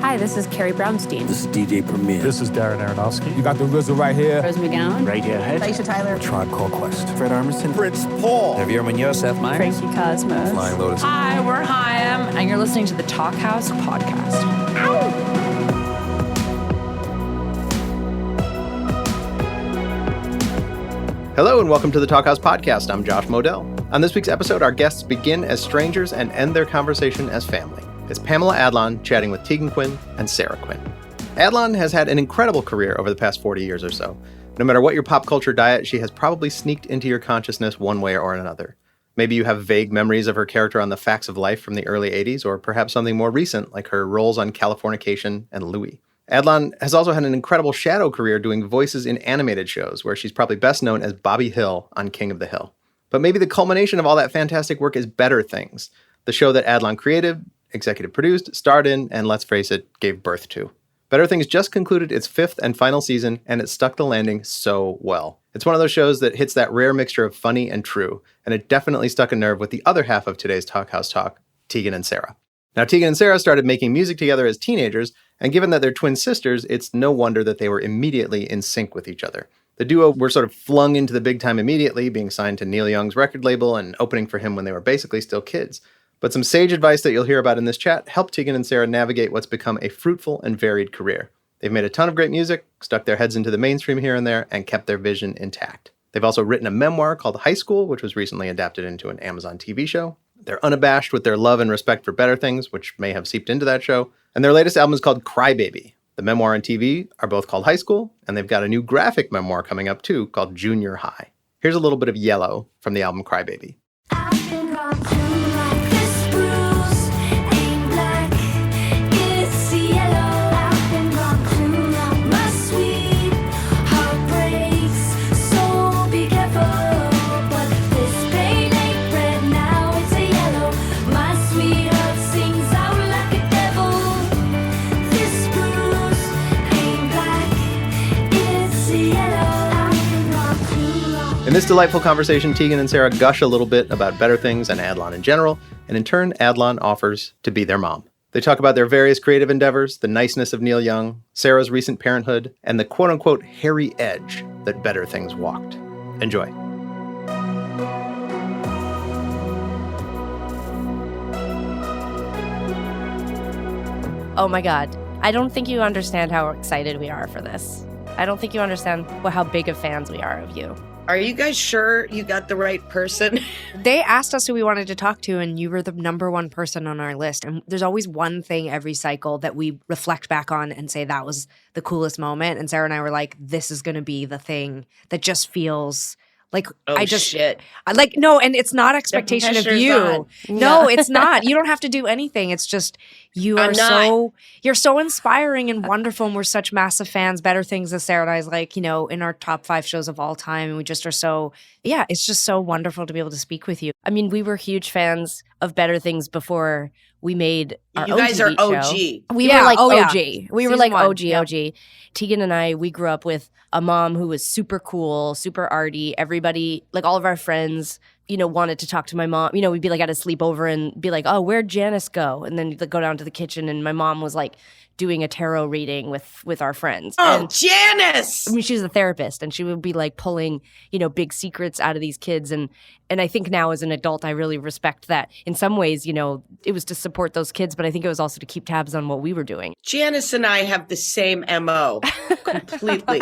Hi, this is Carrie Brownstein. This is DJ Premier. This is Darren Aronofsky. You got the RZA right here. Rose McGowan. Radiohead. Aisha Tyler. Tribe Called Quest. Fred Armisen. Fritz Paul. Javier Munoz. Seth Meyers. Frankie Cosmos. Flying Lotus. Hi, we're Chaim, and you're listening to the Talkhouse Podcast. Hello and welcome to the Talkhouse Podcast. I'm Josh Modell. On this week's episode, our guests begin as strangers and end their conversation as family. It's Pamela Adlon chatting with Tegan Quin and Sara Quin. Adlon has had an incredible career over the past 40 years or so. No matter what your pop culture diet, she has probably sneaked into your consciousness one way or another. Maybe you have vague memories of her character on The Facts of Life from the early 80s, or perhaps something more recent like her roles on Californication and Louie. Adlon has also had an incredible shadow career doing voices in animated shows, where she's probably best known as Bobby Hill on King of the Hill. But maybe the culmination of all that fantastic work is Better Things, the show that Adlon created, executive produced, starred in, and let's face it, gave birth to. Better Things just concluded its 5th and final season, and it stuck the landing so well. It's one of those shows that hits that rare mixture of funny and true, and it definitely stuck a nerve with the other half of today's Talkhouse Talk, Tegan and Sara. Now, Tegan and Sara started making music together as teenagers, and given that they're twin sisters, it's no wonder that they were immediately in sync with each other. The duo were sort of flung into the big time immediately, being signed to Neil Young's record label and opening for him when they were basically still kids. But some sage advice that you'll hear about in this chat helped Tegan and Sara navigate what's become a fruitful and varied career. They've made a ton of great music, stuck their heads into the mainstream here and there, and kept their vision intact. They've also written a memoir called High School, which was recently adapted into an Amazon TV show. They're unabashed with their love and respect for Better Things, which may have seeped into that show. And their latest album is called Crybaby. The memoir and TV are both called High School, and they've got a new graphic memoir coming up too called Junior High. Here's a little bit of Yellow from the album Crybaby. In this delightful conversation, Tegan and Sara gush a little bit about Better Things and Adlon in general, and in turn, Adlon offers to be their mom. They talk about their various creative endeavors, the niceness of Neil Young, Sara's recent parenthood, and the quote-unquote hairy edge that Better Things walked. Enjoy. Oh my God. I don't think you understand how excited we are for this. I don't think you understand how big of fans we are of you. Are you guys sure you got the right person? They asked us who we wanted to talk to, and you were the number one person on our list. And there's always one thing every cycle that we reflect back on and say that was the coolest moment. And Sara and I were like, this is going to be the thing that just feels like shit. No, and it's not expectation of you. On. No, it's not. You don't have to do anything. It's just you're so inspiring and wonderful, and we're such massive fans. Better Things, as Sara and I is like, in our top 5 shows of all time, and we just are so, it's just so wonderful to be able to speak with you. I mean, we were huge fans of Better Things before we made our You own guys TV are OG. show. We were like OG. Yeah. We were Season like 1. OG, Yep. OG. Tegan and I, we grew up with a mom who was super cool, super arty. Everybody, like all of our friends, wanted to talk to my mom. We'd be like at a sleepover and be like, oh, where'd Janice go? And then you'd go down to the kitchen and my mom was like doing a tarot reading with our friends. Oh, and, Janice! I mean, she's a therapist and she would be like pulling, big secrets out of these kids. And I think now as an adult, I really respect that. In some ways, it was to support those kids, but I think it was also to keep tabs on what we were doing. Janice and I have the same MO, completely.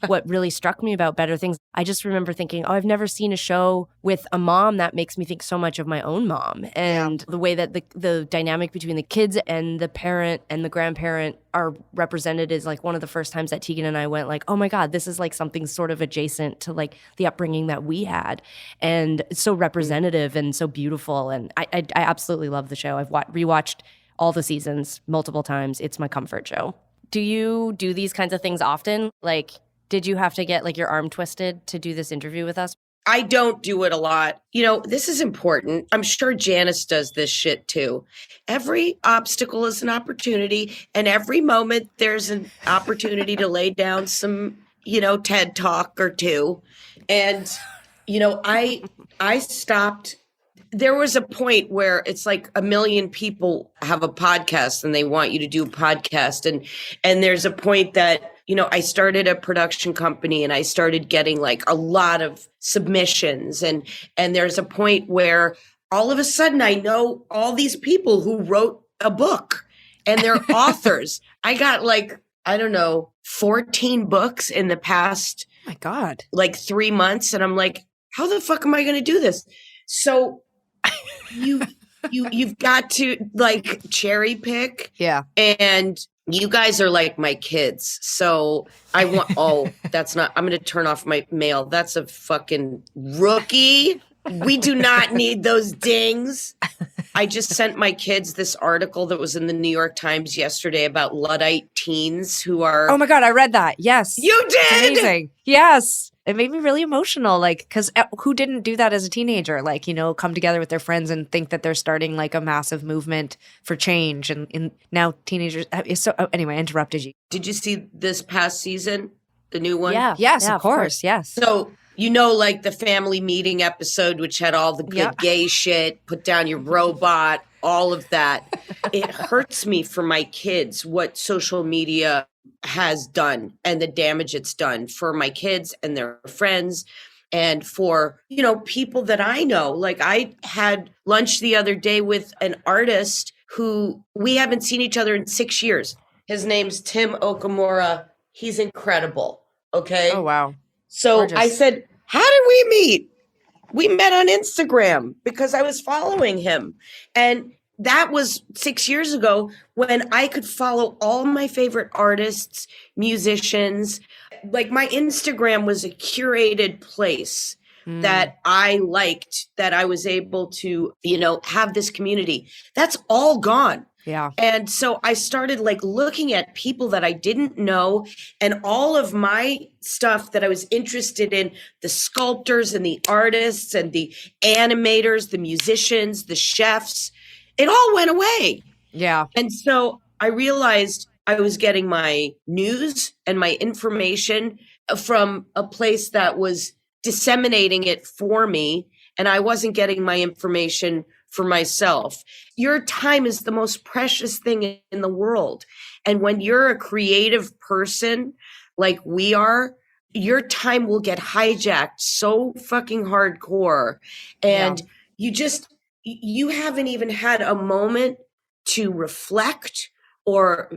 What really struck me about Better Things, I just remember thinking, I've never seen a show with a mom that makes me think so much of my own mom. And the way that the dynamic between the kids and the parent and the grandparent are represented is like one of the first times that Tegan and I went like, oh my God, this is like something sort of adjacent to like the upbringing that we had. And it's so representative and so beautiful. And I absolutely love the show. I've rewatched all the seasons multiple times. It's my comfort show. Do you do these kinds of things often? Like, did you have to get like your arm twisted to do this interview with us? I don't do it a lot. This is important. I'm sure Janice does this shit too. Every obstacle is an opportunity, and every moment there's an opportunity to lay down some, TED Talk or two. And, I stopped there was a point where it's like a million people have a podcast and they want you to do a podcast. And there's a point that, I started a production company and I started getting like a lot of submissions. And there's a point where all of a sudden I know all these people who wrote a book and they're authors. I got like, I don't know, 14 books in the past, oh my God, like 3 months. And I'm like, how the fuck am I going to do this? So you've got to like cherry pick. Yeah. And you guys are like my kids. So I want, that's not, I'm going to turn off my mail. That's a fucking rookie. We do not need those dings. I just sent my kids this article that was in the New York Times yesterday about Luddite teens who are. Oh my God, I read that. Yes. You did? It's amazing. Yes. It made me really emotional. Like, because who didn't do that as a teenager? Like, come together with their friends and think that they're starting like a massive movement for change. And now teenagers. So anyway, I interrupted you. Did you see this past season, the new one? Yeah. Yes, Yeah, of course. Yes. So, like the family meeting episode, which had all the good gay shit, put down your robot, all of that. It hurts me for my kids what social media has done and the damage it's done for my kids and their friends and for, people that I know. Like I had lunch the other day with an artist who we haven't seen each other in 6 years. His name's Tim Okamura. He's incredible. Okay. Oh, wow. So Gorgeous. I said, how did we meet? We met on Instagram because I was following him. And that was 6 years ago when I could follow all my favorite artists, musicians. Like my Instagram was a curated place that I liked, that I was able to, have this community. That's all gone. Yeah. And so I started like looking at people that I didn't know and all of my stuff that I was interested in, the sculptors and the artists and the animators, the musicians, the chefs, it all went away. Yeah. And so I realized I was getting my news and my information from a place that was disseminating it for me. And I wasn't getting my information for myself. Your time is the most precious thing in the world. And when you're a creative person like we are, your time will get hijacked so fucking hardcore. And you haven't even had a moment to reflect or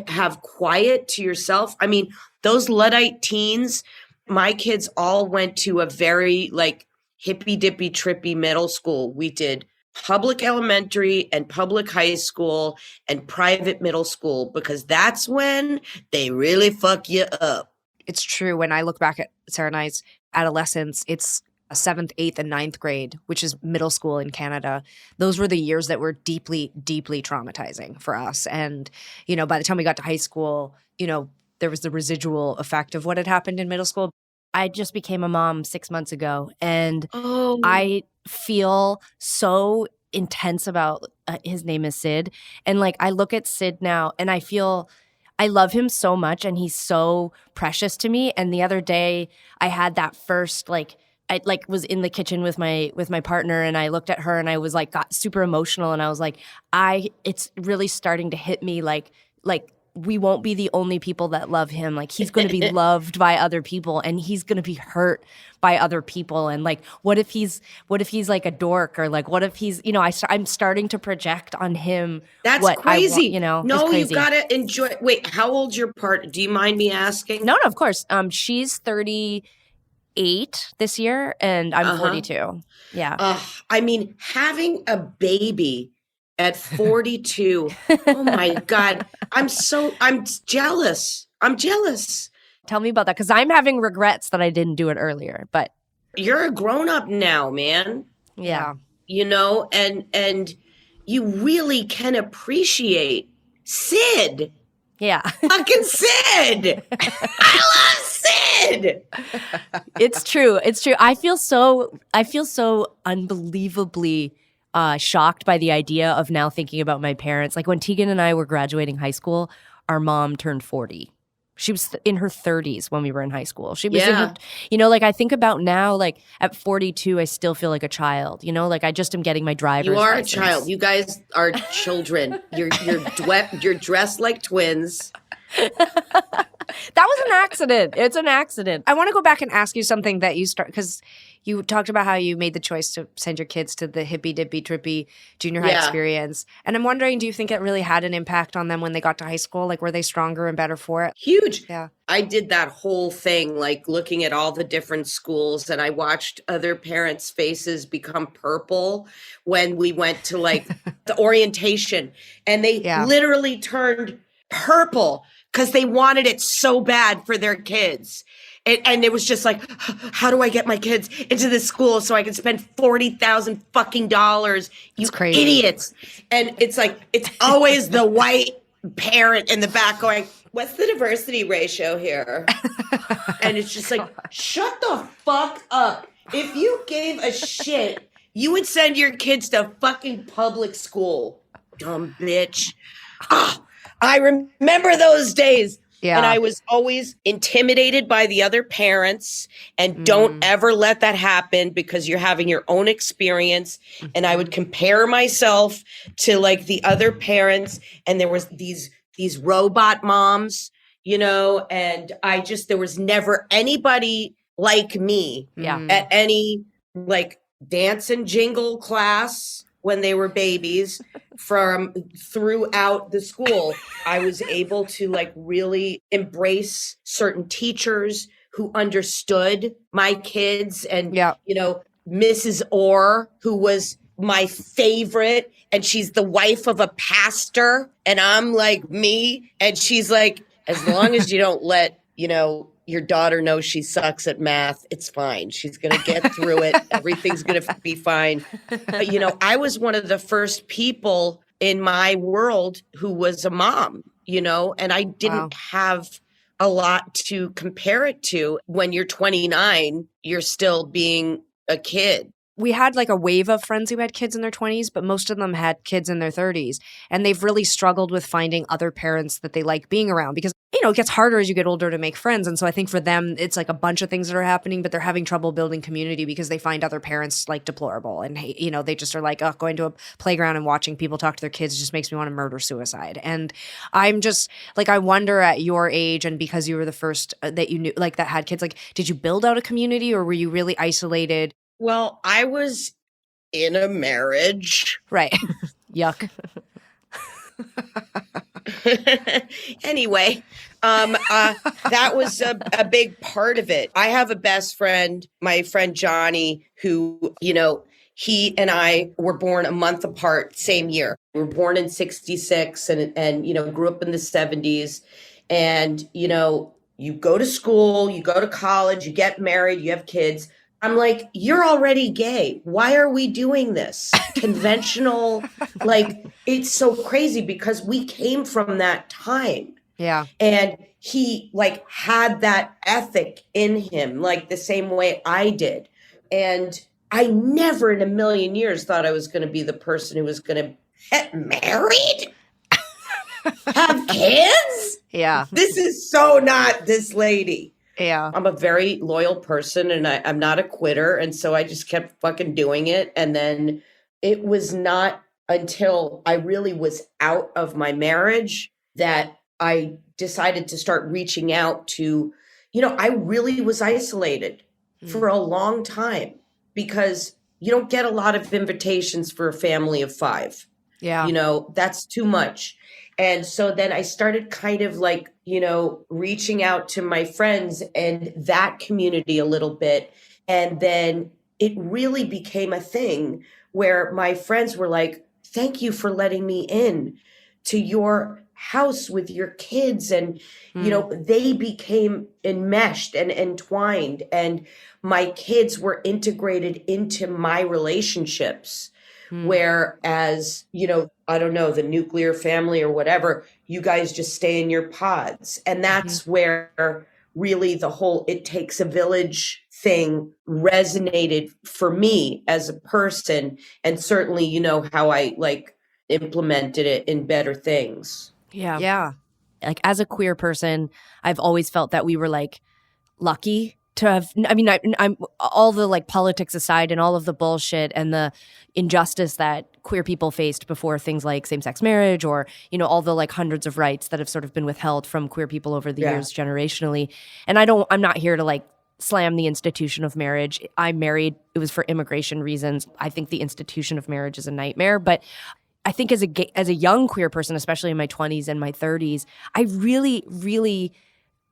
have quiet to yourself. I mean, those Luddite teens, my kids all went to a very like hippy dippy trippy middle school. We did public elementary and public high school and private middle school because that's when they really fuck you up. It's true. When I look back at Sarah and I's adolescence, it's 7th, 8th, and 9th grade, which is middle school in Canada. Those were the years that were deeply, deeply traumatizing for us. And, by the time we got to high school, there was the residual effect of what had happened in middle school. I just became a mom 6 months ago, and I feel so intense about his name is Sid. And like I look at Sid now and I feel I love him so much and he's so precious to me. And the other day I had that first I was in the kitchen with my partner and I looked at her and I was like got super emotional and I was like it's really starting to hit me like we won't be the only people that love him. Like he's going to be loved by other people and he's going to be hurt by other people. And like, what if he's like a dork or like, what if he's, I'm starting to project on him. That's what crazy. No, you got to enjoy. Wait, how old's your partner? Do you mind me asking? No, of course. She's 38 this year and I'm 42. Yeah. I mean, having a baby at 42. Oh my God. I'm jealous. I'm jealous. Tell me about that because I'm having regrets that I didn't do it earlier, but you're a grown up now, man. Yeah. And you really can appreciate Sid. Yeah. Fucking Sid. I love Sid. It's true. I feel so unbelievably shocked by the idea of now thinking about my parents. Like when Tegan and I were graduating high school, our mom turned 40. She was in her 30s when we were in high school. She was in her, like I think about now, like at 42, I still feel like a child, like I just am getting my driver's license. You are a child. You guys are children. You're dressed like twins. That was an accident. It's an accident. I want to go back and ask you something that you start, because you talked about how you made the choice to send your kids to the hippy dippy trippy junior high experience. And I'm wondering, do you think it really had an impact on them when they got to high school? Like, were they stronger and better for it? Huge. Yeah. I did that whole thing, like looking at all the different schools, and I watched other parents' faces become purple when we went to like the orientation, and they literally turned purple because they wanted it so bad for their kids. And it was just like, how do I get my kids into this school so I can spend $40,000 fucking dollars? You idiots. And it's like, it's always the white parent in the back going, what's the diversity ratio here? And it's just like, shut the fuck up. If you gave a shit, you would send your kids to fucking public school. Dumb bitch. I remember those days. Yeah. And I was always intimidated by the other parents, and don't ever let that happen because you're having your own experience. And I would compare myself to like the other parents, and there was these robot moms, and there was never anybody like me at any like dance and jingle class when they were babies from throughout the school. I was able to like really embrace certain teachers who understood my kids, and, Mrs. Orr, who was my favorite, and she's the wife of a pastor, and I'm like me. And she's like, as long as you don't let, your daughter knows she sucks at math, it's fine. She's going to get through it. Everything's going to be fine. But, I was one of the first people in my world who was a mom, and I didn't have a lot to compare it to. When you're 29, you're still being a kid. We had like a wave of friends who had kids in their 20s, but most of them had kids in their 30s. And they've really struggled with finding other parents that they like being around because, it gets harder as you get older to make friends. And so I think for them, it's like a bunch of things that are happening, but they're having trouble building community because they find other parents like deplorable. And, they just are like, going to a playground and watching people talk to their kids just makes me want to murder suicide. And I'm just like, I wonder at your age, and because you were the first that you knew, like that had kids, like, did you build out a community or were you really isolated? Well, I was in a marriage. Right. Yuck. Anyway, that was a big part of it. I have a best friend, my friend Johnny, who, he and I were born a month apart, same year. We were born in 66 and grew up in the 70s. And, you go to school, you go to college, you get married, you have kids. I'm like, you're already gay. Why are we doing this? Conventional, like, it's so crazy because we came from that time. Yeah. And he like had that ethic in him, like the same way I did. And I never in a million years thought I was going to be the person who was going to get married, have kids. Yeah. This is so not this lady. Yeah. I'm a very loyal person and I'm not a quitter. And so I just kept fucking doing it. And then it was not until I really was out of my marriage that I decided to start reaching out to, I really was isolated for a long time because you don't get a lot of invitations for a family of 5. Yeah. That's too much. And so then I started kind of like, reaching out to my friends and that community a little bit. And then it really became a thing where my friends were like, thank you for letting me in to your house with your kids. And, they became enmeshed and entwined. And my kids were integrated into my relationships. Whereas, I don't know, the nuclear family or whatever, you guys just stay in your pods. And that's where really the whole it takes a village thing resonated for me as a person. And certainly, how I like implemented it in better things. Yeah. Yeah. Like as a queer person, I've always felt that we were like lucky to have, I mean, I'm all the like politics aside and all of the bullshit and the injustice that queer people faced before things like same-sex marriage or, you know, all the like hundreds of rights that have sort of been withheld from queer people over the years generationally. And I'm not here to like slam the institution of marriage. I'm married. It was for immigration reasons. I think the institution of marriage is a nightmare. But I think as a young queer person, especially in my 20s and my 30s, I really, really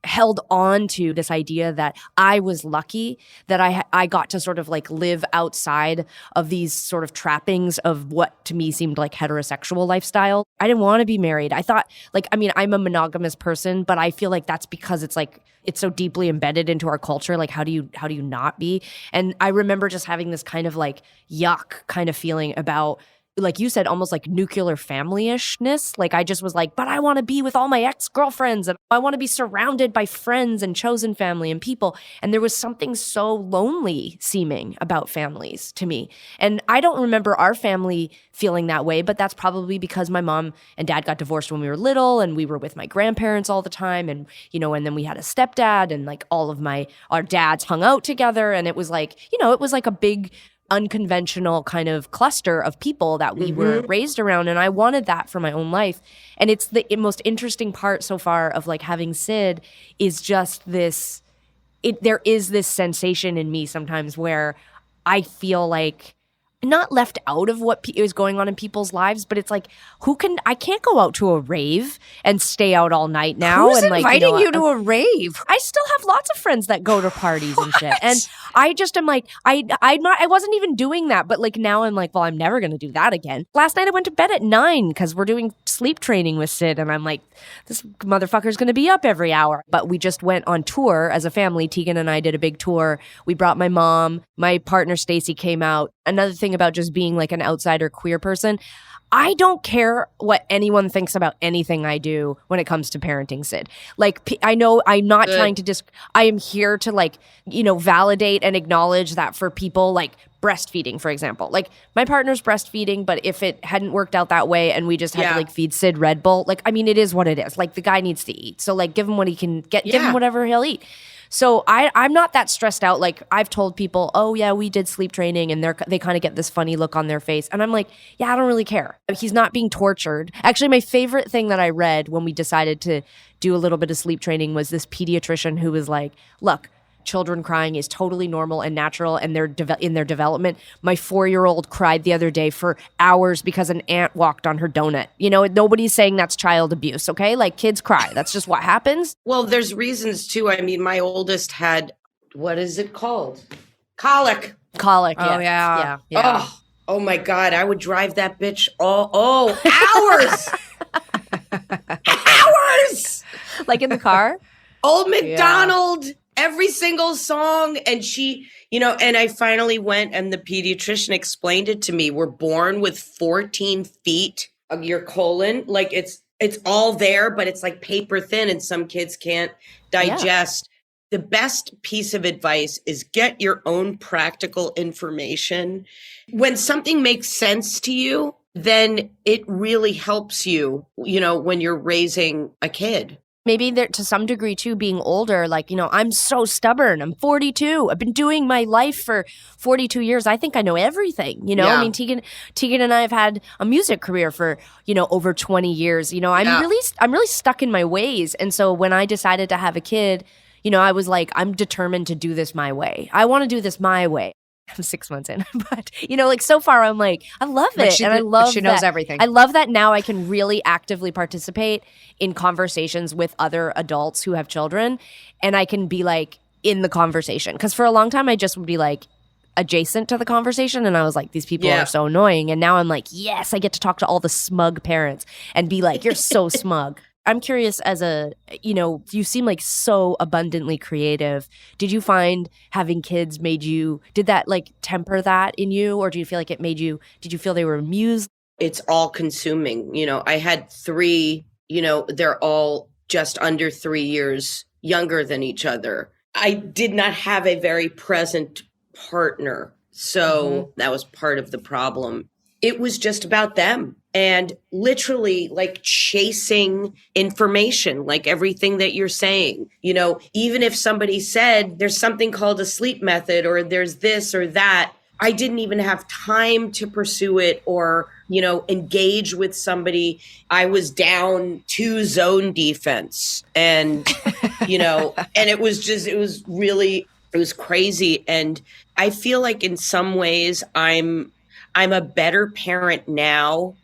held on to this idea that I was lucky that I got to sort of like live outside of these sort of trappings of what to me seemed like heterosexual lifestyle. I didn't want to be married. I thought like, I mean, I'm a monogamous person, but I feel like that's because it's like, it's so deeply embedded into our culture. Like, how do you not be? And I remember just having this kind of like yuck kind of feeling about, like you said, almost like nuclear family-ishness. Like I just was like, but I want to be with all my ex-girlfriends and I want to be surrounded by friends and chosen family and people. And there was something so lonely seeming about families to me. And I don't remember our family feeling that way, but that's probably because my mom and dad got divorced when we were little and we were with my grandparents all the time. And, you know, and then we had a stepdad and like all of our dads hung out together. And it was like, you know, it was like a big unconventional kind of cluster of people that we were raised around. And I wanted that for my own life. And it's the most interesting part so far of like having Sid is just this, there is this sensation in me sometimes where I feel like not left out of what is going on in people's lives, but it's like, I can't go out to a rave and stay out all night now. Who's and like, inviting you to a rave? I still have lots of friends that go to parties and shit. And I just am like, I wasn't even doing that. But like now I'm like, well, I'm never going to do that again. Last night I went to bed at 9 because we're doing sleep training with Sid. And I'm like, this motherfucker's going to be up every hour. But we just went on tour as a family. Tegan and I did a big tour. We brought my mom. My partner Stacy came out. Another thing about just being like an outsider queer person, I don't care what anyone thinks about anything I do when it comes to parenting Sid. Like, I know I'm not trying to I am here to like, you know, validate and acknowledge that for people like breastfeeding, for example. Like my partner's breastfeeding, but if it hadn't worked out that way and we just had to like feed Sid Red Bull, like, I mean, it is what it is. Like the guy needs to eat. So like give him what he can get, give him whatever he'll eat. So I'm not that stressed out. Like I've told people, oh yeah, we did sleep training and they kind of get this funny look on their face. And I'm like, yeah, I don't really care. He's not being tortured. Actually, my favorite thing that I read when we decided to do a little bit of sleep training was this pediatrician who was like, look, children crying is totally normal and natural and they're in their development. My 4-year-old cried the other day for hours because an ant walked on her donut. You know, nobody's saying that's child abuse, okay? Like kids cry. That's just what happens. Well, there's reasons too. I mean, my oldest had, what is it called? Colic. Oh, yeah. Oh my God. I would drive that bitch hours. Hours. Like in the car? Old MacDonald. Every single song. And she, you know, and I finally went and the pediatrician explained it to me. We're born with 14 feet of your colon. Like it's all there, but it's like paper thin and some kids can't digest. The best piece of advice is get your own practical information. When something makes sense to you, then it really helps you, you know, when you're raising a kid. Maybe to some degree, too, being older, like, you know, I'm so stubborn. I'm 42. I've been doing my life for 42 years. I think I know everything, you know? I mean, Tegan and I have had a music career for, you know, over 20 years. You know, I'm really stuck in my ways. And so when I decided to have a kid, you know, I was like, I'm determined to do this my way. I want to do this my way. I'm 6 months in, but you know, like so far I'm like, I love it. And I love she knows everything. I love that now I can really actively participate in conversations with other adults who have children and I can be like in the conversation. Cause for a long time I just would be like adjacent to the conversation and I was like, these people are so annoying. And now I'm like, yes, I get to talk to all the smug parents and be like, you're so smug. I'm curious you seem like so abundantly creative. Did you find having kids did that like temper that in you? Or do you feel like did you feel they were amused? It's all consuming. You know, I had 3, you know, they're all just under 3 years younger than each other. I did not have a very present partner. So that was part of the problem. it was just about them and literally like chasing information, like everything that you're saying. You know, even if somebody said there's something called a sleep method or there's this or that, I didn't even have time to pursue it or, you know, engage with somebody. I was down 2 zone defense and, you know, and it was crazy. And I feel like in some ways I'm a better parent now.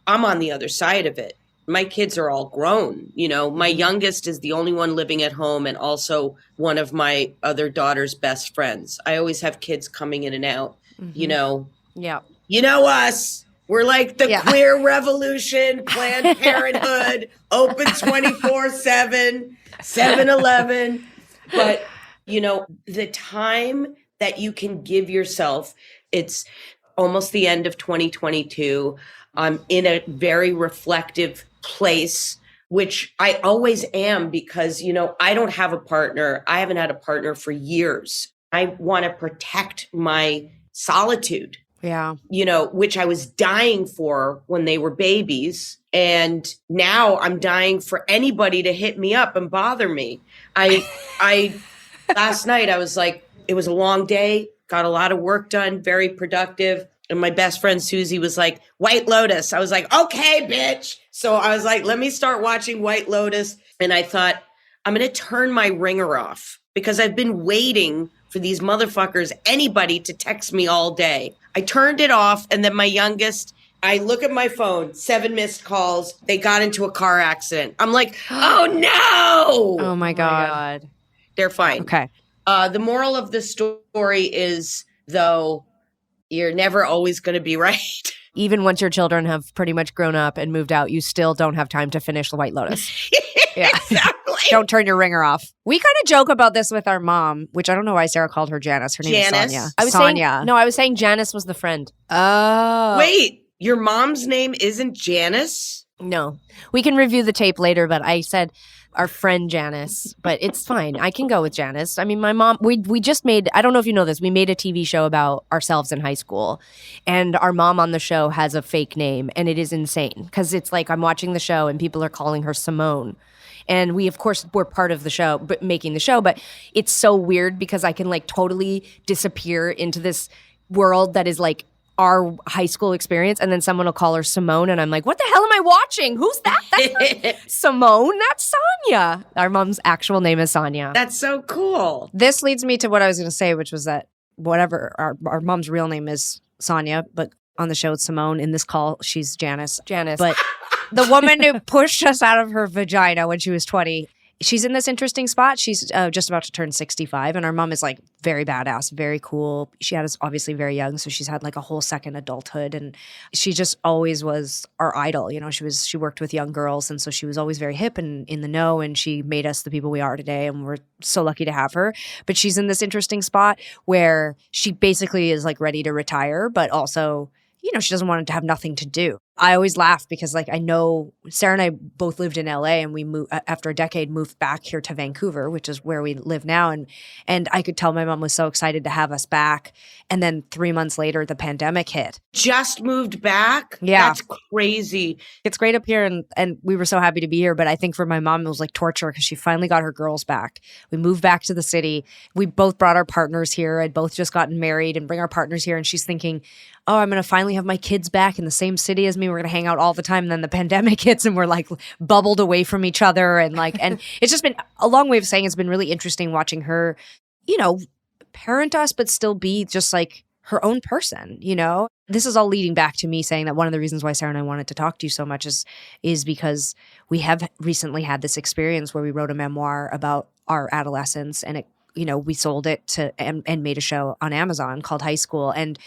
I'm on the other side of it. My kids are all grown. You know, my youngest is the only one living at home and also one of my other daughter's best friends. I always have kids coming in and out, you know. Yeah. You know us. We're like the queer revolution, Planned Parenthood, open 24/7, 7-Eleven. But, you know, the time that you can give yourself, it's almost the end of 2022. I'm in a very reflective place, which I always am because, you know, I don't have a partner. I haven't had a partner for years. I want to protect my solitude. Yeah. You know, which I was dying for when they were babies. And now I'm dying for anybody to hit me up and bother me. I last night I was like, it was a long day, got a lot of work done, very productive. And my best friend Susie was like, White Lotus. I was like, okay, bitch. So I was like, let me start watching White Lotus. And I thought, I'm going to turn my ringer off because I've been waiting for these motherfuckers, anybody to text me all day. I turned it off. And then my youngest, I look at my phone, 7 missed calls. They got into a car accident. I'm like, oh no. Oh my God. They're fine. Okay. The moral of the story is, though, you're never always going to be right. Even once your children have pretty much grown up and moved out, you still don't have time to finish the White Lotus. Yeah. Exactly. Don't turn your ringer off. We kind of joke about this with our mom, which I don't know why Sarah called her Janice. Her name is Sonia. I was saying Janice was the friend. Oh. Wait, your mom's name isn't Janice? No. We can review the tape later, but I said our friend Janice, but it's fine. I can go with Janice. I mean, my mom, we just made, I don't know if you know this, we made a TV show about ourselves in high school, and our mom on the show has a fake name, and it is insane because it's like I'm watching the show and people are calling her Simone. And we, of course, were part of the show, but making the show, but it's so weird because I can like totally disappear into this world that is like our high school experience, and then someone will call her Simone, and I'm like, what the hell am I watching? Who's that? That's not Simone. That's Sonia. Our mom's actual name is Sonia. That's so cool. This leads me to what I was going to say, which was that whatever, our mom's real name is Sonia, but on the show it's Simone. In this call, she's Janice. But the woman who pushed us out of her vagina when she was 20, she's in this interesting spot. She's just about to turn 65, and our mom is like very badass, very cool. She had us obviously very young, so she's had like a whole second adulthood, and she just always was our idol. You know, she worked with young girls, and so she was always very hip and in the know, and she made us the people we are today, and we're so lucky to have her. But she's in this interesting spot where she basically is like ready to retire, but also, you know, she doesn't want to have nothing to do. I always laugh because like I know Sarah and I both lived in LA, and we moved after a decade, moved back here to Vancouver, which is where we live now. And I could tell my mom was so excited to have us back. And then 3 months later, the pandemic hit. Just moved back? Yeah. That's crazy. It's great up here, and we were so happy to be here. But I think for my mom, it was like torture because she finally got her girls back. We moved back to the city. We both brought our partners here. I'd both just gotten married and bring our partners here. And she's thinking, oh, I'm going to finally have my kids back in the same city as me. We're going to hang out all the time. And then the pandemic hits and we're like bubbled away from each other. And it's just been a long way of saying it's been really interesting watching her, you know, parent us, but still be just like her own person, you know? This is all leading back to me saying that one of the reasons why Sarah and I wanted to talk to you so much is because we have recently had this experience where we wrote a memoir about our adolescence, and it, you know, we sold it and made a show on Amazon called High School. And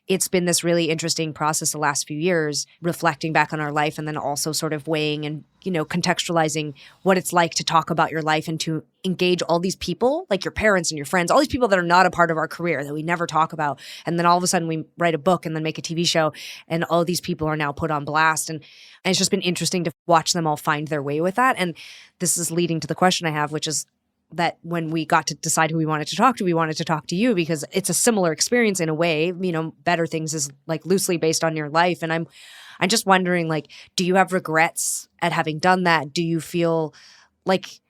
it's been this really interesting process the last few years, reflecting back on our life and then also sort of weighing and, you know, contextualizing what it's like to talk about your life and to engage all these people, like your parents and your friends, all these people that are not a part of our career that we never talk about. And then all of a sudden we write a book and then make a TV show, and all these people are now put on blast. And it's just been interesting to watch them all find their way with that. And this is leading to the question I have, which is, that when we got to decide who we wanted to talk to, we wanted to talk to you because it's a similar experience in a way. You know, Better Things is like loosely based on your life. And I'm just wondering, like, do you have regrets at having done that? Do you feel like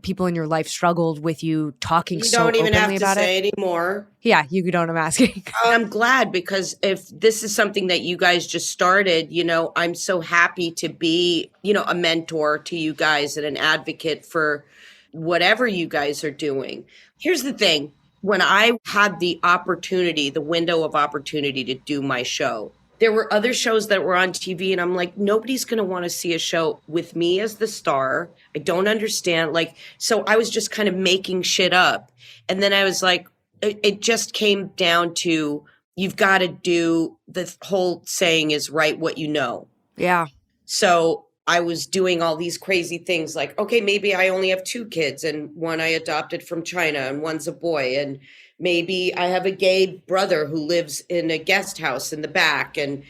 people in your life struggled with you talking so openly about it? You don't even have to say anymore. Yeah, you don't. I'm asking. I'm glad, because if this is something that you guys just started, you know, I'm so happy to be, you know, a mentor to you guys and an advocate for whatever you guys are doing. Here's the thing. When I had the opportunity, the window of opportunity to do my show, there were other shows that were on TV, and I'm like, nobody's going to want to see a show with me as the star. I don't understand. Like, so I was just kind of making shit up. And then I was like, it just came down to, you've got to do, the whole saying is write what you know. Yeah. So I was doing all these crazy things like, okay, maybe I only have 2 kids and one I adopted from China and one's a boy. And maybe I have a gay brother who lives in a guest house in the back. And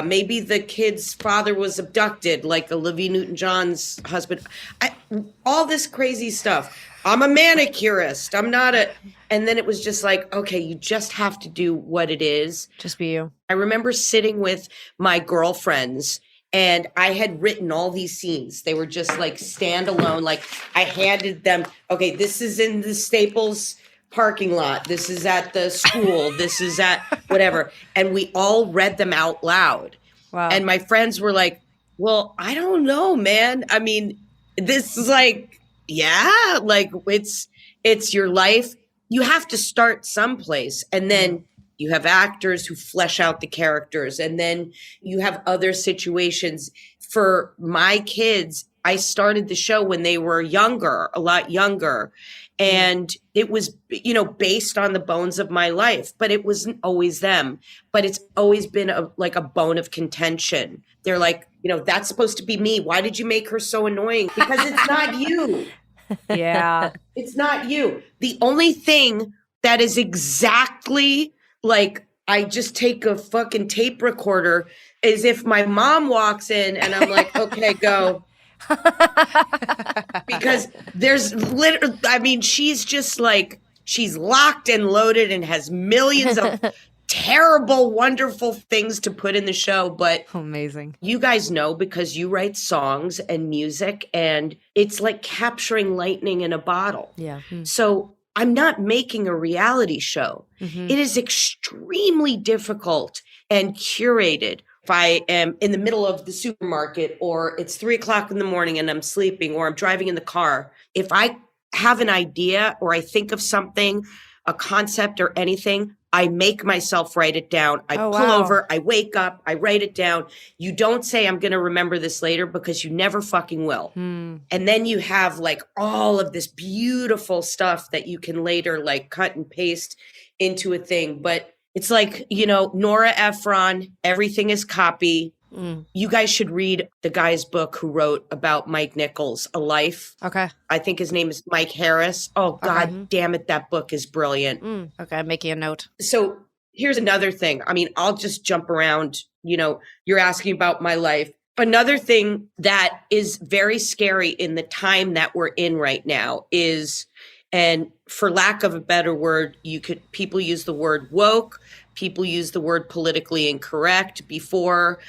maybe the kid's father was abducted, like Olivia Newton-John's husband. All this crazy stuff. I'm a manicurist. I'm not a... And then it was just like, okay, you just have to do what it is. Just be you. I remember sitting with my girlfriends, and I had written all these scenes. They were just like standalone. Like, I handed them, okay, this is in the Staples parking lot. This is at the school. This is at whatever. And we all read them out loud. Wow. And my friends were like, well, I don't know, man. I mean, this is like, yeah, like it's your life. You have to start someplace. And then you have actors who flesh out the characters. And then you have other situations. For my kids, I started the show when they were younger, a lot younger. And it was, you know, based on the bones of my life, but it wasn't always them. But it's always been like a bone of contention. They're like, you know, that's supposed to be me. Why did you make her so annoying? Because it's not you. Yeah. It's not you. The only thing that is exactly like, I just take a fucking tape recorder, is if my mom walks in and I'm like, okay, go. Because there's literally, I mean, she's just like, she's locked and loaded and has millions of terrible, wonderful things to put in the show. But amazing. You guys know, because you write songs and music, and it's like capturing lightning in a bottle. Yeah. So I'm not making a reality show. Mm-hmm. It is extremely difficult and curated. If I am in the middle of the supermarket, or it's 3:00 in the morning and I'm sleeping, or I'm driving in the car, if I have an idea or I think of something, a concept or anything, I make myself write it down. I pull over, I wake up, I write it down. You don't say I'm going to remember this later, because you never fucking will. And then you have like all of this beautiful stuff that you can later like cut and paste into a thing. But it's like, you know, Nora Ephron, everything is copy. You guys should read the guy's book who wrote about Mike Nichols, A Life. Okay. I think his name is Mike Harris. Oh, God damn it. That book is brilliant. Okay. I'm making a note. So here's another thing. I mean, I'll just jump around. You know, you're asking about my life. Another thing that is very scary in the time that we're in right now is, and for lack of a better word, people use the word woke, people use the word politically incorrect before.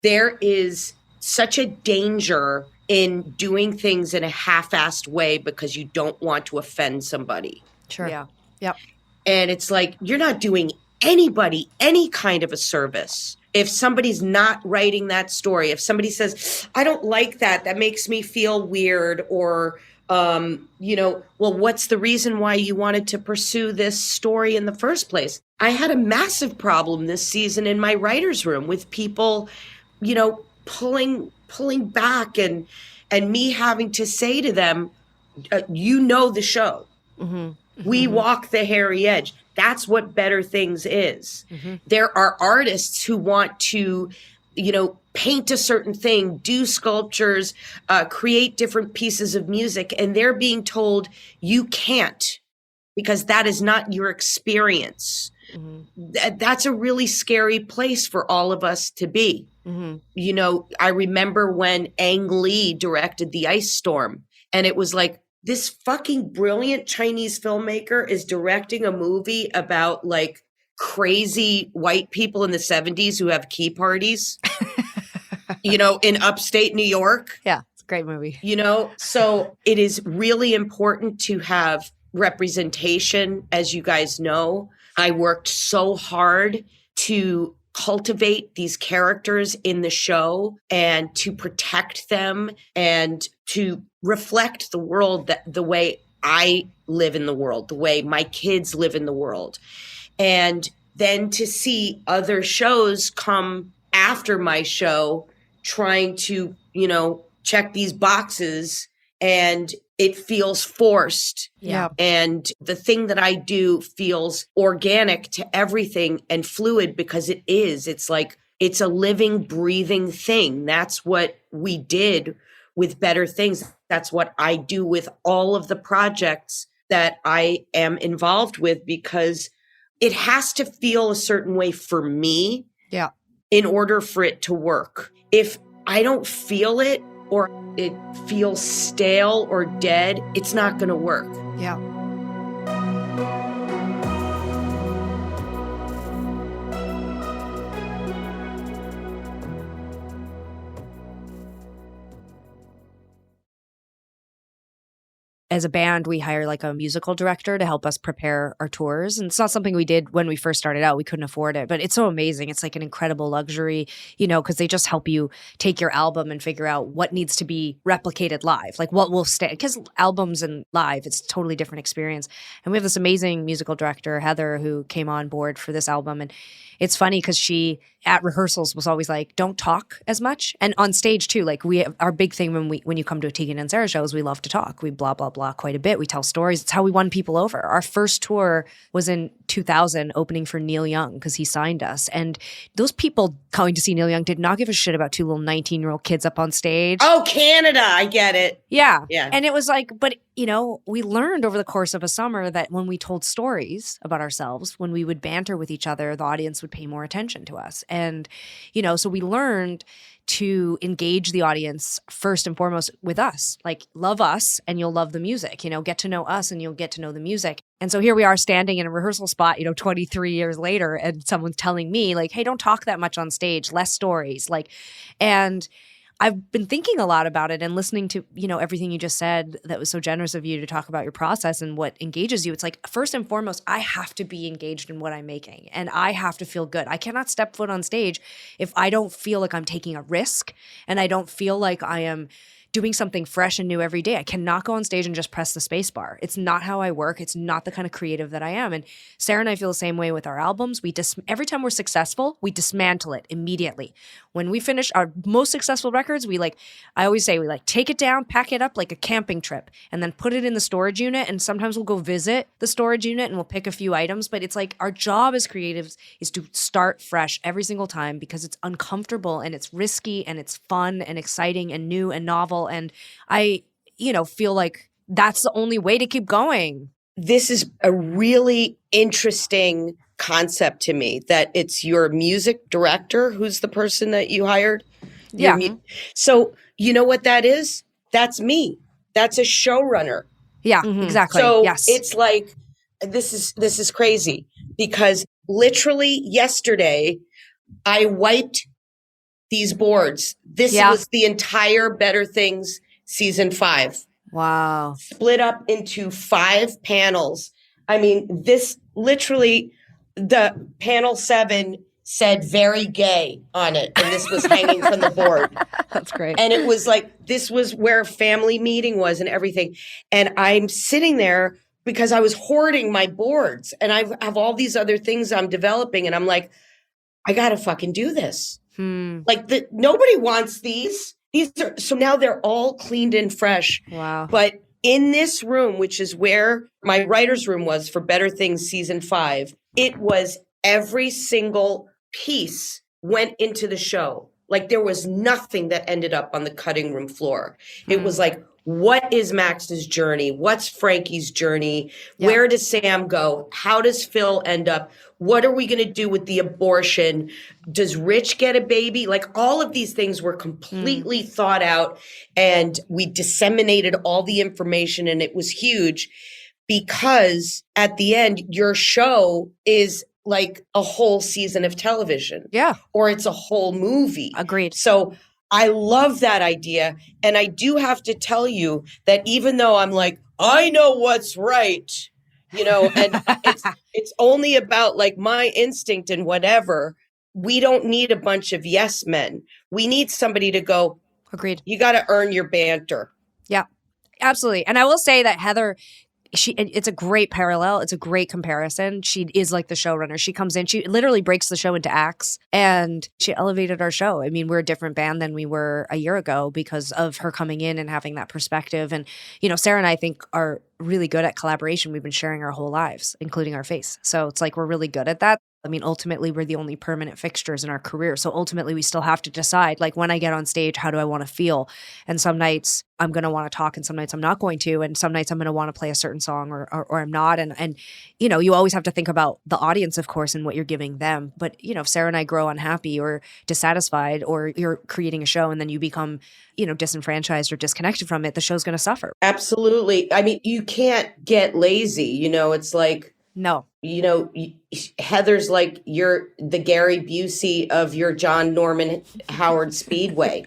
There is such a danger in doing things in a half-assed way because you don't want to offend somebody. Sure. Yeah. Yep. And it's like, you're not doing anybody any kind of a service. If somebody's not writing that story, if somebody says, I don't like that, that makes me feel weird, or, you know, well, what's the reason why you wanted to pursue this story in the first place? I had a massive problem this season in my writer's room with people, you know, pulling back, and me having to say to them, you know the show. We walk the hairy edge. That's what Better Things is. There are artists who want to, you know, paint a certain thing, do sculptures, create different pieces of music, and they're being told you can't, because that is not your experience. That's a really scary place for all of us to be. You know, I remember when Ang Lee directed The Ice Storm, and it was like, this fucking brilliant Chinese filmmaker is directing a movie about like crazy white people in the 70s who have key parties, you know, in upstate New York. Yeah, it's a great movie. You know, so it is really important to have representation, as you guys know. I worked so hard to cultivate these characters in the show and to protect them and to reflect the world that the way I live in the world, the way my kids live in the world. And then to see other shows come after my show trying to, you know, check these boxes, and it feels forced. Yeah. And the thing that I do feels organic to everything and fluid, because it is. It's like, it's a living, breathing thing. That's what we did with Better Things. That's what I do with all of the projects that I am involved with, because it has to feel a certain way for me. Yeah. In order for it to work. If I don't feel it, or it feels stale or dead, it's not going to work. Yeah. As a band, we hire like a musical director to help us prepare our tours. And it's not something we did when we first started out. We couldn't afford it, but it's so amazing. It's like an incredible luxury, you know, because they just help you take your album and figure out what needs to be replicated live, like what will stay. Because albums and live, it's a totally different experience. And we have this amazing musical director, Heather, who came on board for this album. And it's funny because she, at rehearsals, was always like, don't talk as much. And on stage too, like our big thing when you come to a Tegan and Sara show is we love to talk. We blah, blah, blah quite a bit. We tell stories. It's how we won people over. Our first tour was in 2000, opening for Neil Young because he signed us. And those people coming to see Neil Young did not give a shit about two little 19-year-old kids up on stage. Oh, Canada. I get it. Yeah. Yeah. And it was like, but you know, we learned over the course of a summer that when we told stories about ourselves, when we would banter with each other, the audience would pay more attention to us. And, you know, so we learned to engage the audience first and foremost with us, like love us and you'll love the music, you know, get to know us and you'll get to know the music. And so here we are standing in a rehearsal spot, you know, 23 years later, and someone's telling me like, hey, don't talk that much on stage, less stories, like, and I've been thinking a lot about it and listening to, you know, everything you just said that was so generous of you to talk about your process and what engages you. It's like, first and foremost, I have to be engaged in what I'm making and I have to feel good. I cannot step foot on stage if I don't feel like I'm taking a risk and I don't feel like I am doing something fresh and new every day. I cannot go on stage and just press the space bar. It's not how I work. It's not the kind of creative that I am. And Sara and I feel the same way with our albums. Every time we're successful, we dismantle it immediately. When we finish our most successful records, I always say we take it down, pack it up like a camping trip, and then put it in the storage unit. And sometimes we'll go visit the storage unit and we'll pick a few items. But it's like our job as creatives is to start fresh every single time because it's uncomfortable and it's risky and it's fun and exciting and new and novel. And I, feel like that's the only way to keep going. This is a really interesting concept to me, that it's your music director who's the person that you hired. Yeah. So you know what that is? That's me. That's a showrunner. Yeah, exactly. So yes. It's like, this is crazy because literally yesterday I wiped these boards. This was the entire Better Things season 5. Wow. Split up into 5 panels. I mean, this literally, the panel 7 said very gay on it. And this was hanging from the board. That's great. And it was like, this was where a family meeting was and everything. And I'm sitting there because I was hoarding my boards and I have all these other things I'm developing. And I'm like, I got to fucking do this. Like nobody wants these. So now they're all cleaned and fresh. Wow. But in this room, which is where my writer's room was for Better Things season 5, it was every single piece went into the show. Like there was nothing that ended up on the cutting room floor. It was like, what is Max's journey? What's Frankie's journey? Yeah. Where does Sam go? How does Phil end up? What are we going to do with the abortion? Does Rich get a baby? Like all of these things were completely thought out, and we disseminated all the information, and it was huge because at the end, your show is like a whole season of television. Yeah. Or it's a whole movie. Agreed. So I love that idea. And I do have to tell you that even though I'm like, I know what's right, and it's only about like my instinct and whatever, we don't need a bunch of yes men. We need somebody to go, Agreed. You got to earn your banter. Yeah, absolutely. And I will say that Heather, it's a great parallel. It's a great comparison. She is like the showrunner. She comes in, she literally breaks the show into acts, and she elevated our show. I mean, we're a different band than we were a year ago because of her coming in and having that perspective. And, Sarah and I think are really good at collaboration. We've been sharing our whole lives, including our face. So it's like we're really good at that. I mean, ultimately, we're the only permanent fixtures in our career. So ultimately, we still have to decide, like, when I get on stage, how do I want to feel? And some nights I'm going to want to talk and some nights I'm not going to. And some nights I'm going to want to play a certain song or I'm not. And you always have to think about the audience, of course, and what you're giving them. But, if Sarah and I grow unhappy or dissatisfied, or you're creating a show and then you become, disenfranchised or disconnected from it, the show's going to suffer. Absolutely. I mean, you can't get lazy. It's like, No. Heather's like you're the Gary Busey of your John Norman Howard Speedway.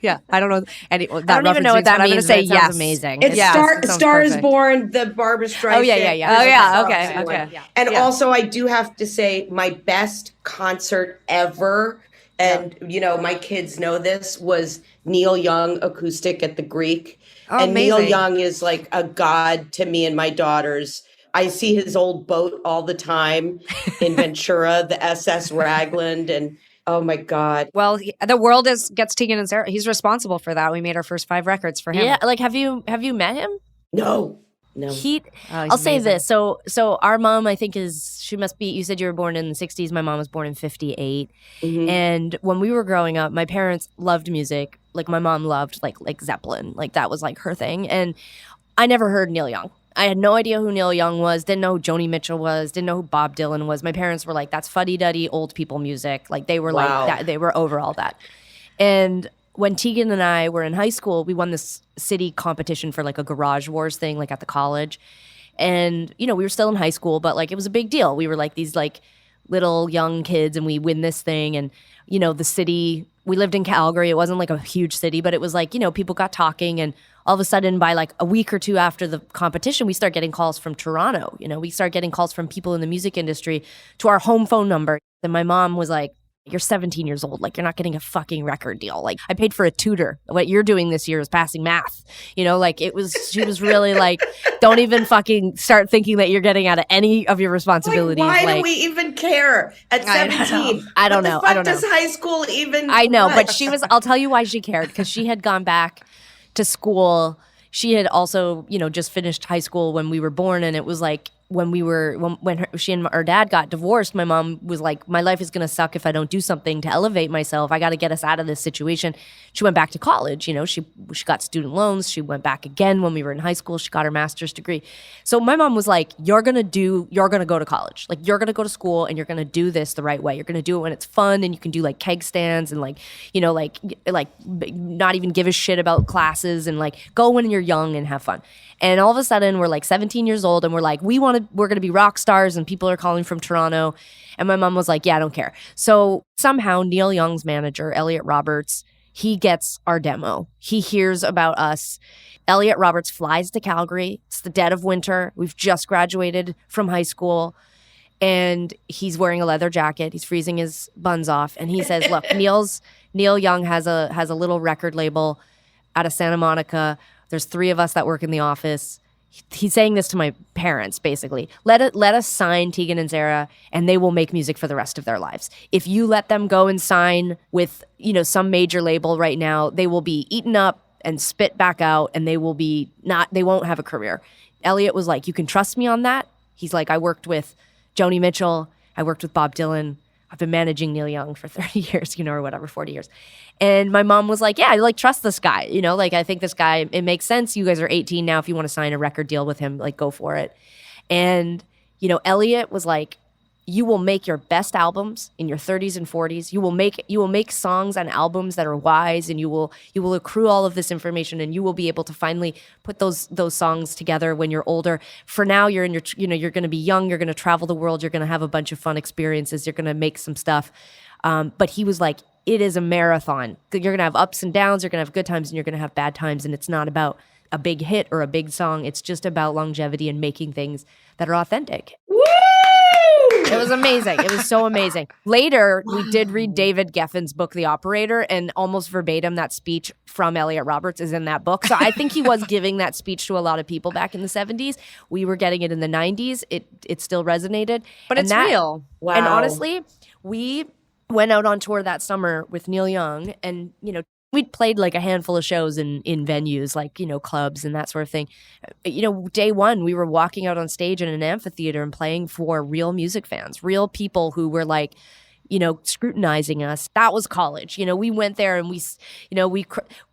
Yeah, I don't know. I don't even know what that means. Say but it yes. sounds amazing. It's Star is Born, the Barbara Streisand. Oh yeah. Okay. And also, I do have to say, my best concert ever, and my kids know this, was Neil Young acoustic at the Greek. Oh, and amazing. Neil Young is like a god to me and my daughters. I see his old boat all the time in Ventura, the SS Ragland, and oh my God. Well, the world gets Tegan and Sara. He's responsible for that. We made our first 5 records for him. Yeah, like have you met him? No. I'll say this. So our mom, I think, she must be, you said you were born in the 60s. My mom was born in 58. Mm-hmm. And when we were growing up, my parents loved music. Like my mom loved like Zeppelin. Like that was like her thing. And I never heard Neil Young. I had no idea who Neil Young was, didn't know who Joni Mitchell was, didn't know who Bob Dylan was. My parents were like, that's fuddy-duddy old people music. Like they were like that. They were over all that. And when Tegan and I were in high school, we won this city competition for like a Garage Wars thing, like at the college. And, we were still in high school, but like it was a big deal. We were like these like little young kids and we win this thing. And, the city, we lived in Calgary. It wasn't like a huge city, but it was like, people got talking, and all of a sudden by like a week or two after the competition, we start getting calls from Toronto. We start getting calls from people in the music industry to our home phone number. And my mom was like, you're 17 years old. Like, you're not getting a fucking record deal. Like, I paid for a tutor. What you're doing this year is passing math. She was really like, don't even fucking start thinking that you're getting out of any of your responsibilities. Like, why do we even care at 17? I don't know. What the fuck does high school even I know, what? But I'll tell you why she cared, because she had gone back to school. She had also, just finished high school when we were born, and it was like, when she and our dad got divorced, my mom was like, my life is going to suck if I don't do something to elevate myself. I got to get us out of this situation. She went back to college. She got student loans. She went back again when we were in high school. She got her master's degree. So my mom was like, you're going to go to college. Like, you're going to go to school and you're going to do this the right way. You're going to do it when it's fun, and you can do like keg stands and like not even give a shit about classes, and like go when you're young and have fun. And all of a sudden, we're like 17 years old, and we're like, we're going to be rock stars, and people are calling from Toronto. And my mom was like, yeah, I don't care. So somehow Neil Young's manager, Elliot Roberts, he gets our demo. He hears about us. Elliot Roberts flies to Calgary. It's the dead of winter. We've just graduated from high school. And he's wearing a leather jacket. He's freezing his buns off. And he says, look, Neil Young has a little record label out of Santa Monica. There's 3 of us that work in the office. He's saying this to my parents, basically. Let us sign Tegan and Sara, and they will make music for the rest of their lives. If you let them go and sign with, some major label right now, they will be eaten up and spit back out, and they won't have a career. Elliot was like, you can trust me on that. He's like, I worked with Joni Mitchell. I worked with Bob Dylan. I've been managing Neil Young for 30 years, or whatever, 40 years. And my mom was like, yeah, I trust this guy. I think this guy, it makes sense. You guys are 18 now. If you want to sign a record deal with him, go for it. And, Elliot was like, you will make your best albums in your 30s and 40s. You will make songs and albums that are wise, and you will accrue all of this information, and you will be able to finally put those songs together when you're older. For now, you're in you're going to be young. You're going to travel the world. You're going to have a bunch of fun experiences. You're going to make some stuff. But he was like, it is a marathon. You're going to have ups and downs. You're going to have good times, and you're going to have bad times. And it's not about a big hit or a big song. It's just about longevity and making things that are authentic. Woo! It was amazing. It was so amazing. Later, we did read David Geffen's book, The Operator, and almost verbatim, that speech from Elliot Roberts is in that book. So I think he was giving that speech to a lot of people back in the 70s. We were getting it in the 90s. It still resonated. But it's real. Wow. And honestly, we went out on tour that summer with Neil Young, and, we'd played a handful of shows in venues clubs and that sort of thing. Day one, we were walking out on stage in an amphitheater and playing for real music fans, real people who were scrutinizing us. That was college. We went there and we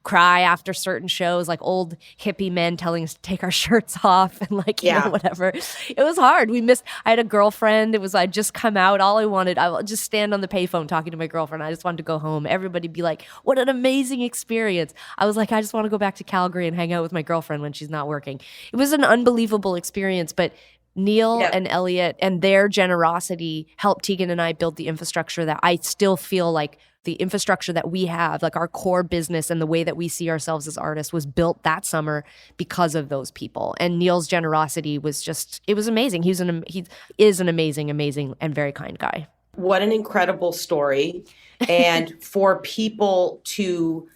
cry after certain shows, like old hippie men telling us to take our shirts off and whatever. It was hard. I had a girlfriend. I'd just come out. All I would just stand on the payphone talking to my girlfriend. I just wanted to go home. Everybody be like, what an amazing experience. I was like, I just want to go back to Calgary and hang out with my girlfriend when she's not working. It was an unbelievable experience, but Neil and Elliot and their generosity helped Tegan and I build the infrastructure that I still feel like the infrastructure that we have, our core business and the way that we see ourselves as artists was built that summer because of those people. And Neil's generosity was it was amazing. He is an amazing, amazing and very kind guy. What an incredible story. And for people to,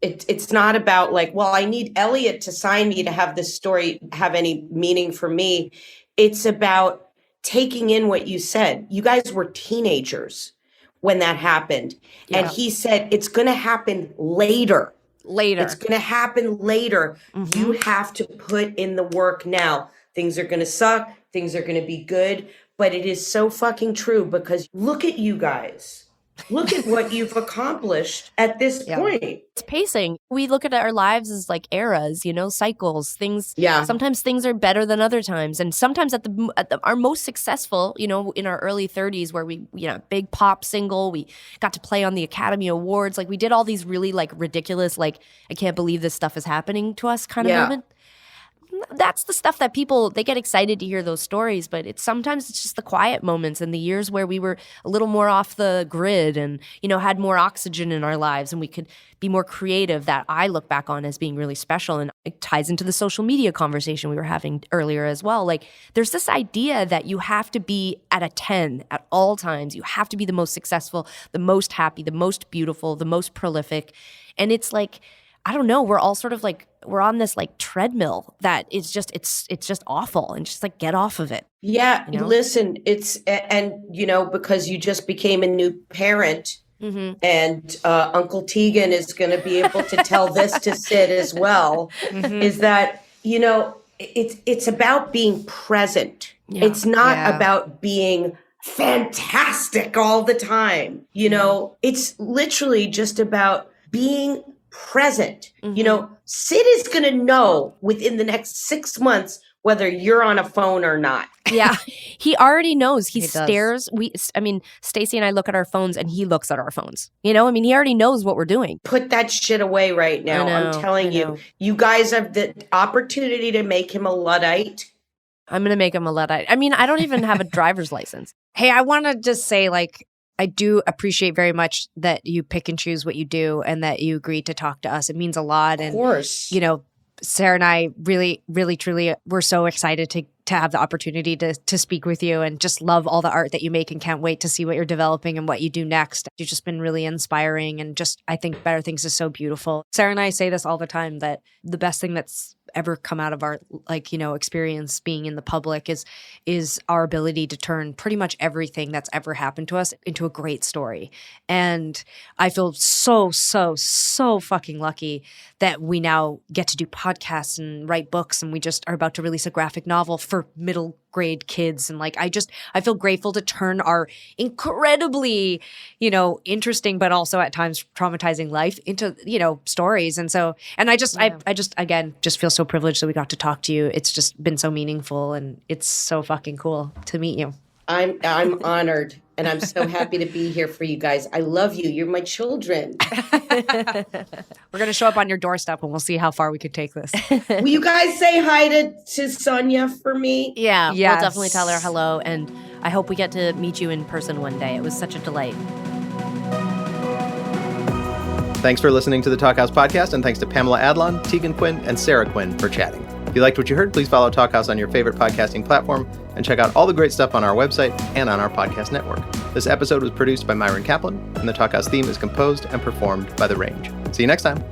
it's not about I need Elliot to sign me to have this story have any meaning for me. It's about taking in what you said. You guys were teenagers when that happened. Yeah. And he said, it's going to happen later. It's going to happen later. Mm-hmm. You have to put in the work now. Things are going to suck. Things are going to be good. But it is so fucking true, because look at you guys. Look at what you've accomplished at this point. It's pacing. We look at our lives as eras, cycles, things. Yeah. Sometimes things are better than other times. And sometimes at our most successful, in our early 30s, where we, big pop single, we got to play on the Academy Awards. We did all these really ridiculous, I can't believe this stuff is happening to us kind of moment. That's the stuff that people, they get excited to hear those stories, but sometimes it's just the quiet moments and the years where we were a little more off the grid and, had more oxygen in our lives and we could be more creative, that I look back on as being really special. And it ties into the social media conversation we were having earlier as well. There's this idea that you have to be at a 10 at all times. You have to be the most successful, the most happy, the most beautiful, the most prolific. And it's I don't know, we're all sort of we're on this treadmill that it's just awful, and just get off of it. Yeah. Listen, because you just became a new parent, mm-hmm. and Uncle Tegan is going to be able to tell this to Sid as well, mm-hmm. is that, it's about being present. Yeah. It's not about being fantastic all the time. It's literally just about being present. Mm-hmm. Sid is going to know within the next 6 months whether you're on a phone or not. Yeah, he already knows. He stares. Stacey and I look at our phones and he looks at our phones. He already knows what we're doing. Put that shit away right now. I'm telling you, you guys have the opportunity to make him a Luddite. I'm going to make him a Luddite. I don't even have a driver's license. Hey, I want to just say I do appreciate very much that you pick and choose what you do and that you agree to talk to us. It means a lot. Of course. And, Sarah and I really, really, truly, we're so excited to have the opportunity to speak with you, and just love all the art that you make and can't wait to see what you're developing and what you do next. You've just been really inspiring, and I think Better Things is so beautiful. Sarah and I say this all the time, that the best thing that's ever come out of our experience being in the public is our ability to turn pretty much everything that's ever happened to us into a great story. And I feel so fucking lucky that we now get to do podcasts and write books, and we just are about to release a graphic novel for middle grade kids. And like, I feel grateful to turn our incredibly, interesting, but also at times traumatizing life into, stories. And so, and I just again, just feel so privileged that we got to talk to you. It's just been so meaningful, and it's so fucking cool to meet you. I'm honored, and I'm so happy to be here for you guys. I love you. You're my children. We're going to show up on your doorstep, and we'll see how far we could take this. Will you guys say hi to Sonia for me? Yeah, Yes. we'll definitely tell her hello, and I hope we get to meet you in person one day. It was such a delight. Thanks for listening to the Talkhouse Podcast, and thanks to Pamela Adlon, Tegan Quin, and Sara Quin for chatting. If you liked what you heard, please follow Talkhouse on your favorite podcasting platform and check out all the great stuff on our website and on our podcast network. This episode was produced by Myron Kaplan, and the Talkhouse theme is composed and performed by The Range. See you next time.